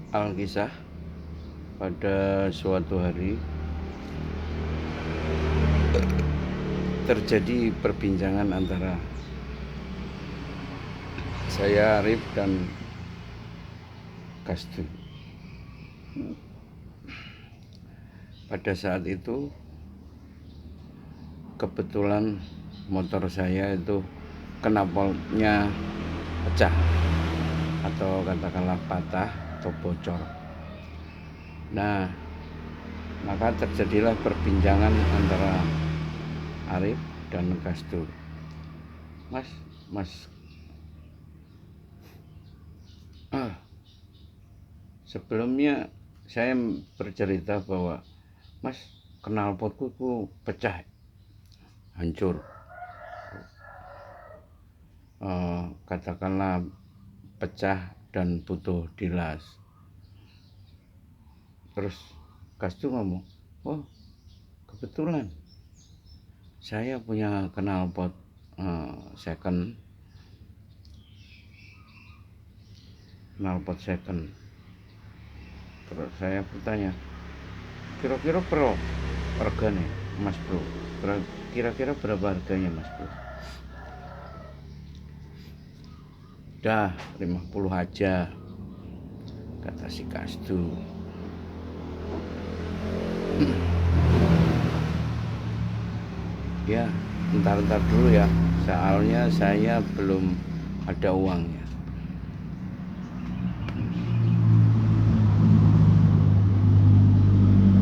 Alkisah. Pada suatu hari terjadi perbincangan antara saya, Arif, dan Kasdu. Pada saat itu kebetulan motor saya itu knalpotnya pecah atau katakanlah patah atau bocor. Nah, maka terjadilah perbincangan antara Arif dan Kasdu. Mas, sebelumnya saya bercerita bahwa Mas, knalpotku pecah, hancur, katakanlah pecah dan butuh dilas. Terus Kasdu ngomong, oh kebetulan saya punya knalpot second. Terus saya bertanya, kira-kira harganya Mas Bro, kira-kira berapa harganya Mas Bro? Dah 50 aja, kata si Kasdu. Ya, ntar dulu ya, soalnya saya belum ada uangnya.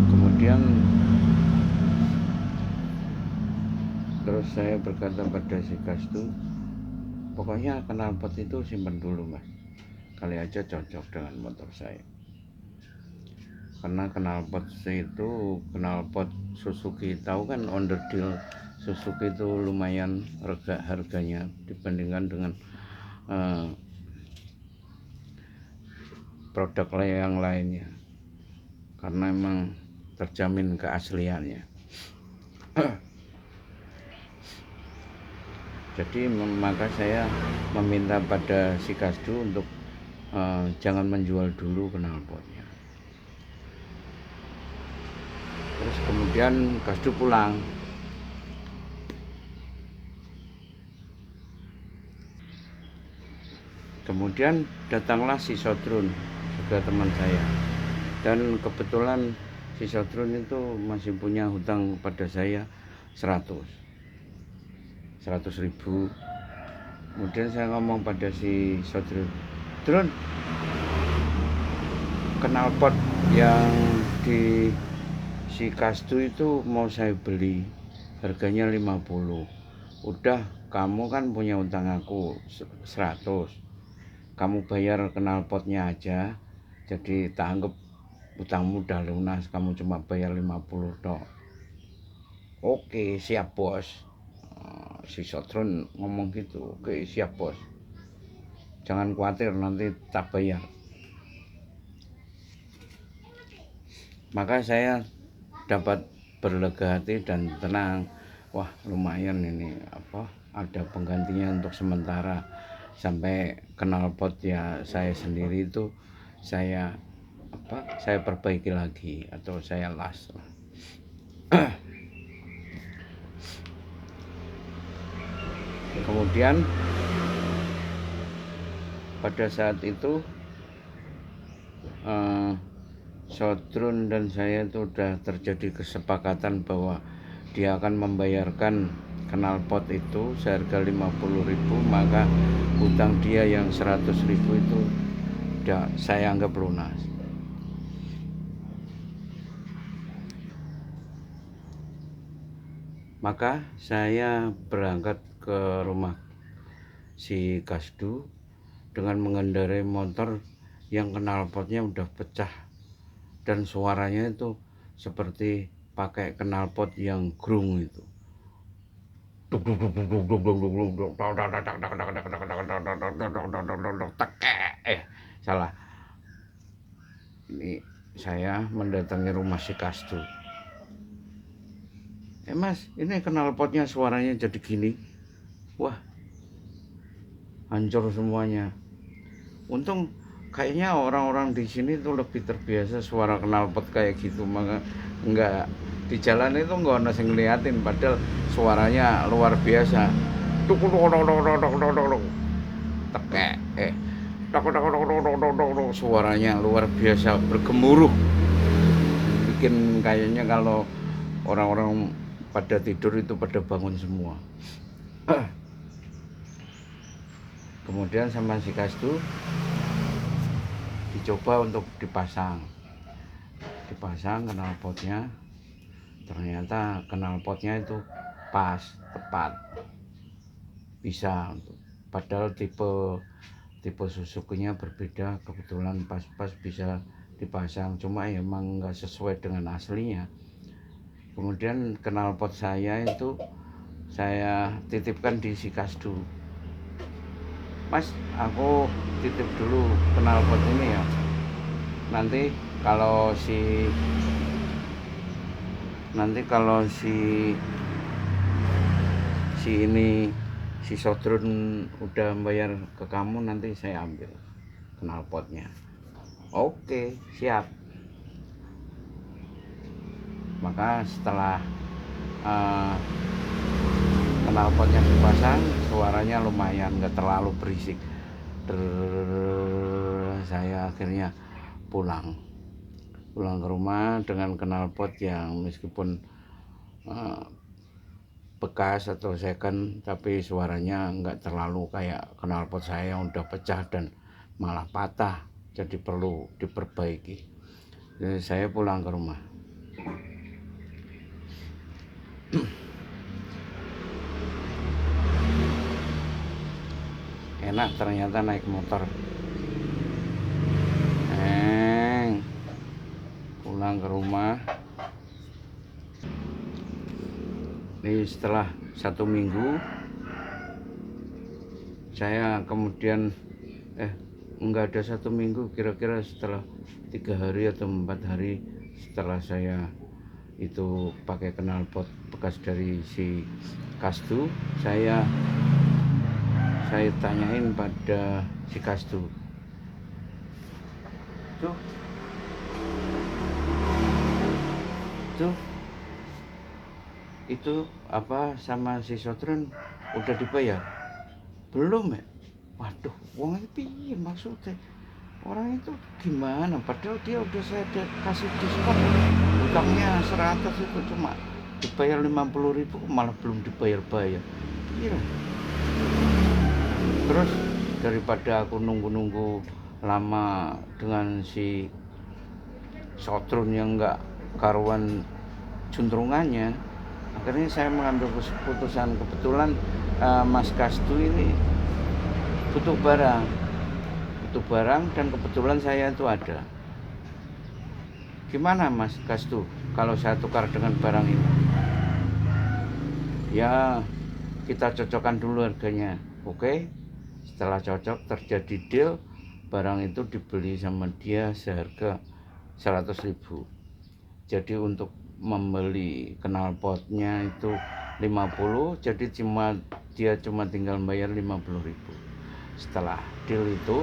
Kemudian terus saya berkata pada si Kasdu, pokoknya knalpot itu simpan dulu Mas, kali aja cocok dengan motor saya. Karena knalpot itu knalpot Suzuki, tahu kan onderdil Suzuki itu lumayan harganya dibandingkan dengan produk yang lainnya, karena emang terjamin keasliannya. Jadi maka saya meminta pada si Kasdu untuk jangan menjual dulu knalpotnya. Terus kemudian Kasdu pulang. Kemudian datanglah si Sodrun, juga teman saya. Dan kebetulan si Sodrun itu masih punya hutang pada saya 100 ribu. Kemudian saya ngomong pada si Sodrun, Drun, knalpot yang di si Kasdu itu mau saya beli, harganya 50. Udah, kamu kan punya utang aku 100, kamu bayar knalpotnya aja, jadi tak anggap utangmu udah lunas, kamu cuma bayar 50 dok. Oke, siap bos. Si Sodron ngomong gitu, oke siap bos, jangan khawatir, nanti tak bayar. Maka saya dapat berlega hati dan tenang. Wah, lumayan ini, ada penggantinya untuk sementara sampai knalpot ya saya sendiri itu saya perbaiki lagi atau saya las. Kemudian pada saat itu Sodrun dan saya itu sudah terjadi kesepakatan bahwa dia akan membayarkan knalpot itu seharga 50.000, maka hutang dia yang 100.000 itu saya anggap lunas. Maka saya berangkat ke rumah si Kasdu dengan mengendarai motor yang knalpotnya udah pecah dan suaranya itu seperti pakai knalpot yang grung itu. Salah. Ini saya mendatangi rumah si Kasdu. Mas, ini knalpotnya suaranya jadi gini. Wah, hancur semuanya. Untung kayaknya orang-orang di sini tuh lebih terbiasa suara knalpot kayak gitu, maka nggak di jalan itu nggak ada yang ngeliatin, padahal suaranya luar biasa. Tuk tuk tuk tuk tuk tuk tuk tuk tuk. Tekek, tuk tuk tuk tuk tuk tuk tuk tuk. Suaranya luar biasa bergemuruh, bikin kayaknya kalau orang-orang pada tidur itu pada bangun semua. Kemudian sama si Kastu dicoba untuk dipasang knalpotnya. Ternyata knalpotnya itu pas, tepat, bisa. Padahal tipe Suzuki-nya berbeda, kebetulan pas bisa dipasang, cuma emang nggak sesuai dengan aslinya. Kemudian knalpot saya itu saya titipkan di si Kasdu. Mas, aku titip dulu knalpot ini ya, nanti kalau si si Sodron udah bayar ke kamu, nanti saya ambil knalpotnya. Oke, siap. Maka setelah knalpotnya dipasang, suaranya lumayan, nggak terlalu berisik. Saya akhirnya pulang ke rumah dengan knalpot yang meskipun bekas atau second, tapi suaranya nggak terlalu kayak knalpot saya yang udah pecah dan malah patah, jadi perlu diperbaiki. Jadi saya pulang ke rumah. Enak ternyata naik motor. Pulang ke rumah. Ini setelah 1 minggu saya kemudian enggak ada 1 minggu, kira-kira setelah 3 hari atau 4 hari setelah saya itu pakai knalpot bekas dari si Kasdu, saya tanyain pada si Kasdu, tuh itu apa sama si Sodron udah dibayar? Belum ya? Waduh, uang itu piye maksudnya? Orang itu gimana? Padahal dia udah saya kasih diskon, utangnya 100 itu cuma dibayar 50.000, malah belum dibayar-bayar. Iya. Terus daripada aku nunggu lama dengan si Sodron yang enggak karuan juntrungannya, akhirnya saya mengambil keputusan. Kebetulan Mas Kasdu ini butuh barang dan kebetulan saya itu ada. Gimana Mas Kasdu kalau saya tukar dengan barang ini? Ya, kita cocokkan dulu harganya. Oke. Setelah cocok, terjadi deal, barang itu dibeli sama dia seharga 100.000. Jadi untuk membeli knalpotnya itu 50, jadi dia cuma tinggal bayar 50.000. Setelah deal itu,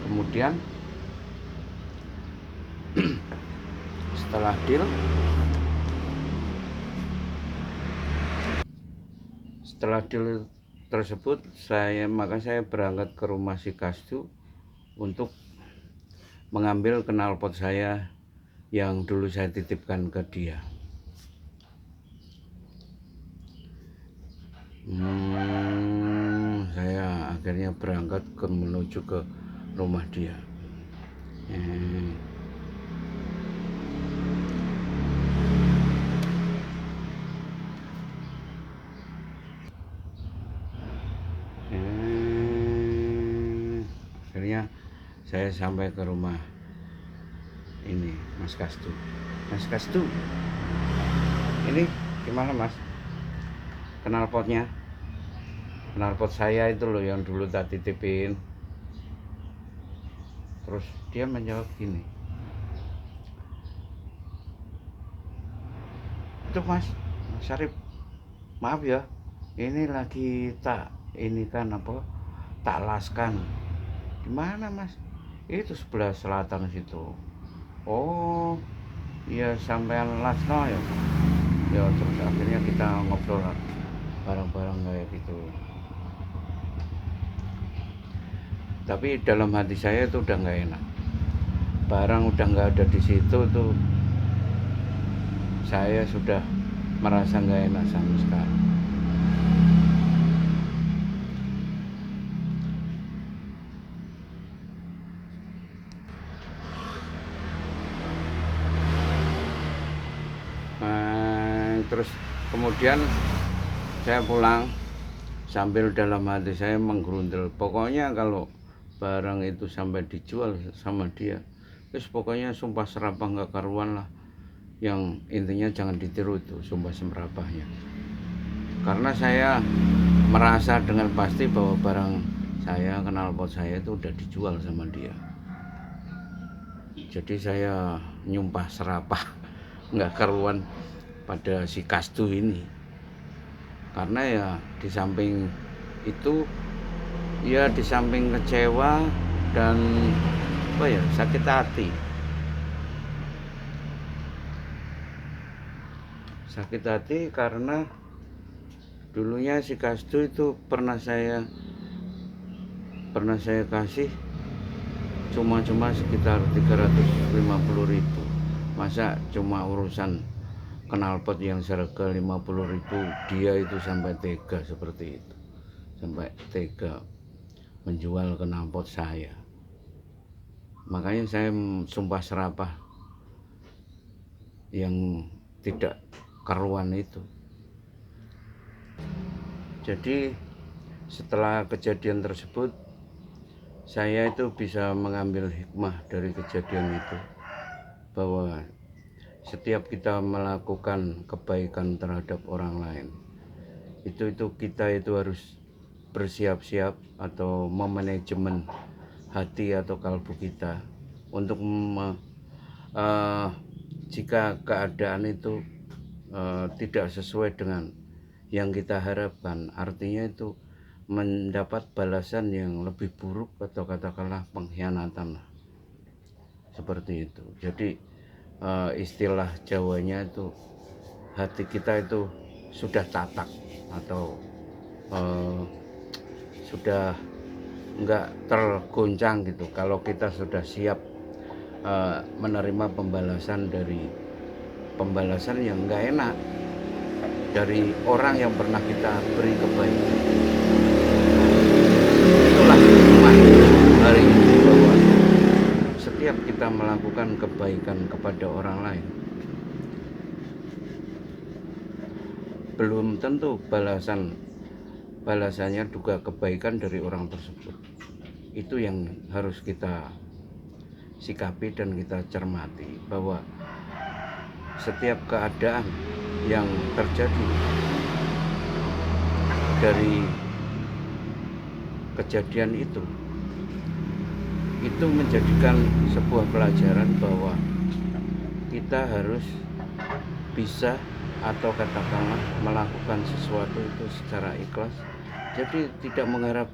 kemudian setelah deal tersebut, maka saya berangkat ke rumah si Kasdu untuk mengambil knalpot saya yang dulu saya titipkan ke dia. Saya akhirnya berangkat menuju ke rumah dia. Akhirnya saya sampai ke rumah ini Mas Kasdu. Mas Kasdu, ini gimana Mas knalpotnya? Knalpot saya itu loh yang dulu tak titipin. Terus dia menjawab gini, itu Mas Syarif, maaf ya, ini lagi tak laskan. Di mana Mas? Itu sebelah selatan situ. Oh iya, sampean Lasno ya. Ya terus akhirnya kita ngobrol bareng-bareng kayak gitu. Tapi dalam hati saya itu udah nggak enak. Barang udah nggak ada di situ tuh, saya sudah merasa nggak enak sama sekali. Terus kemudian saya pulang sambil dalam hati saya menggerundel, pokoknya kalau barang itu sampai dijual sama dia, terus pokoknya sumpah serapah nggak karuan lah. Yang intinya jangan ditiru itu sumpah serapahnya, karena saya merasa dengan pasti bahwa barang saya, knalpot saya itu udah dijual sama dia. Jadi saya nyumpah serapah nggak karuan pada si Kastu ini, karena ya di samping itu, ya di samping kecewa dan apa ya, sakit hati karena dulunya si Kastu itu pernah saya kasih cuma sekitar 350.000. Masa cuma urusan knalpot yang seharga 50.000 dia itu sampai tega seperti itu, sampai tega menjual knalpot saya. Makanya saya sumpah serapah yang tidak karuan itu. Jadi setelah kejadian tersebut, saya itu bisa mengambil hikmah dari kejadian itu, bahwa setiap kita melakukan kebaikan terhadap orang lain, itu kita itu harus bersiap-siap atau memanajemen hati atau kalbu kita untuk jika keadaan itu tidak sesuai dengan yang kita harapkan, artinya itu mendapat balasan yang lebih buruk atau katakanlah pengkhianatan lah, seperti itu. Jadi istilah Jawanya itu, hati kita itu sudah tatak atau sudah enggak tergoncang gitu kalau kita sudah siap menerima pembalasan yang enggak enak dari orang yang pernah kita beri kebaikan. Itulah hikmah hari ini, bahwa setiap kita melakukan kebaikan kepada orang lain, belum tentu balasannya juga kebaikan dari orang tersebut. Itu yang harus kita sikapi dan kita cermati, bahwa setiap keadaan yang terjadi dari kejadian itu menjadikan sebuah pelajaran bahwa kita harus bisa atau katakanlah melakukan sesuatu itu secara ikhlas. Jadi tidak mengharap